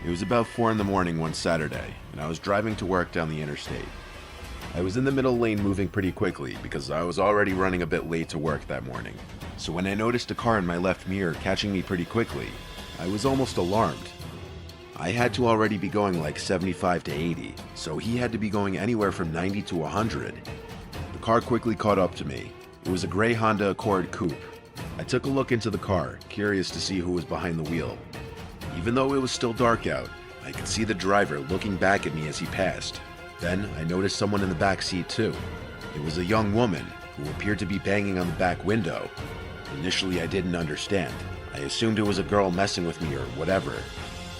It was about 4 in the morning one Saturday, and I was driving to work down the interstate. I was in the middle lane moving pretty quickly because I was already running a bit late to work that morning. So when I noticed a car in my left mirror catching me pretty quickly, I was almost alarmed. I had to already be going like 75 to 80, so he had to be going anywhere from 90 to 100. The car quickly caught up to me. It was a gray Honda Accord coupe. I took a look into the car, curious to see who was behind the wheel. Even though it was still dark out, I could see the driver looking back at me as he passed. Then I noticed someone in the back seat too. It was a young woman who appeared to be banging on the back window. Initially I didn't understand. I assumed it was a girl messing with me or whatever.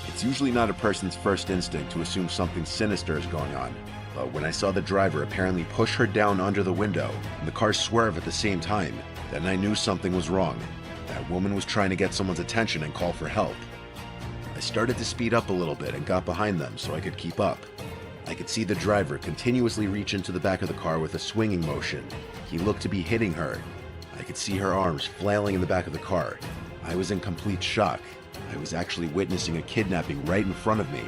It's usually not a person's first instinct to assume something sinister is going on. But when I saw the driver apparently push her down under the window and the car swerve at the same time, then I knew something was wrong. That woman was trying to get someone's attention and call for help. I started to speed up a little bit and got behind them so I could keep up. I could see the driver continuously reach into the back of the car with a swinging motion. He looked to be hitting her. I could see her arms flailing in the back of the car. I was in complete shock. I was actually witnessing a kidnapping right in front of me.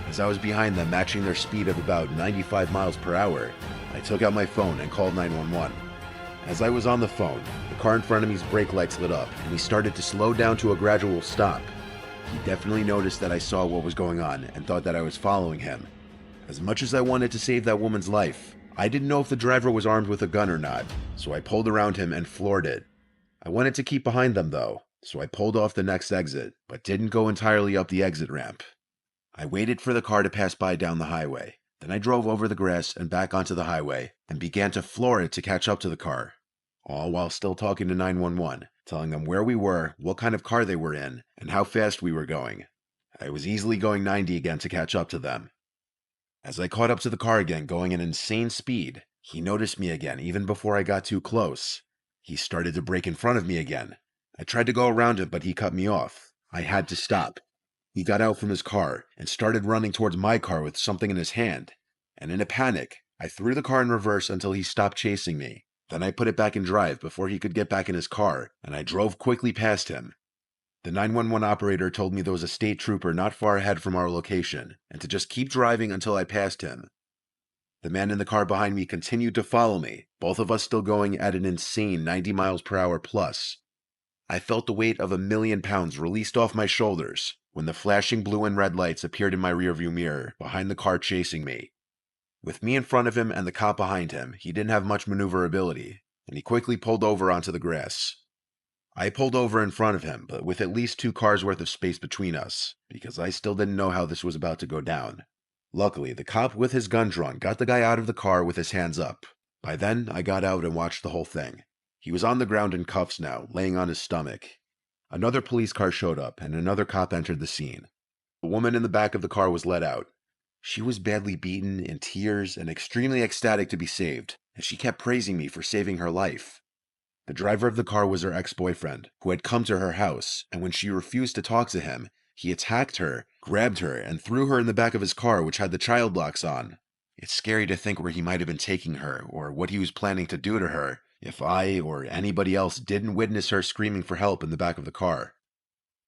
As I was behind them, matching their speed of about 95 miles per hour, I took out my phone and called 911. As I was on the phone, the car in front of me's brake lights lit up and he started to slow down to a gradual stop. He definitely noticed that I saw what was going on and thought that I was following him. As much as I wanted to save that woman's life, I didn't know if the driver was armed with a gun or not, so I pulled around him and floored it. I wanted to keep behind them though, so I pulled off the next exit, but didn't go entirely up the exit ramp. I waited for the car to pass by down the highway. Then I drove over the grass and back onto the highway and began to floor it to catch up to the car, all while still talking to 911, telling them where we were, what kind of car they were in, and how fast we were going. I was easily going 90 again to catch up to them. As I caught up to the car again, going at insane speed, he noticed me again even before I got too close. He started to brake in front of me again. I tried to go around him, but he cut me off. I had to stop. He got out from his car and started running towards my car with something in his hand. And in a panic, I threw the car in reverse until he stopped chasing me. Then I put it back in drive before he could get back in his car, and I drove quickly past him. The 911 operator told me there was a state trooper not far ahead from our location, and to just keep driving until I passed him. The man in the car behind me continued to follow me, both of us still going at an insane 90 miles per hour plus. I felt the weight of 1,000,000 pounds released off my shoulders when the flashing blue and red lights appeared in my rearview mirror behind the car chasing me. With me in front of him and the cop behind him, he didn't have much maneuverability, and he quickly pulled over onto the grass. I pulled over in front of him, but with at least 2 cars worth of space between us, because I still didn't know how this was about to go down. Luckily, the cop with his gun drawn got the guy out of the car with his hands up. By then, I got out and watched the whole thing. He was on the ground in cuffs now, laying on his stomach. Another police car showed up, and another cop entered the scene. The woman in the back of the car was let out. She was badly beaten, in tears, and extremely ecstatic to be saved, and she kept praising me for saving her life. The driver of the car was her ex-boyfriend, who had come to her house, and when she refused to talk to him, he attacked her, grabbed her, and threw her in the back of his car, which had the child locks on. It's scary to think where he might have been taking her, or what he was planning to do to her, if I or anybody else didn't witness her screaming for help in the back of the car.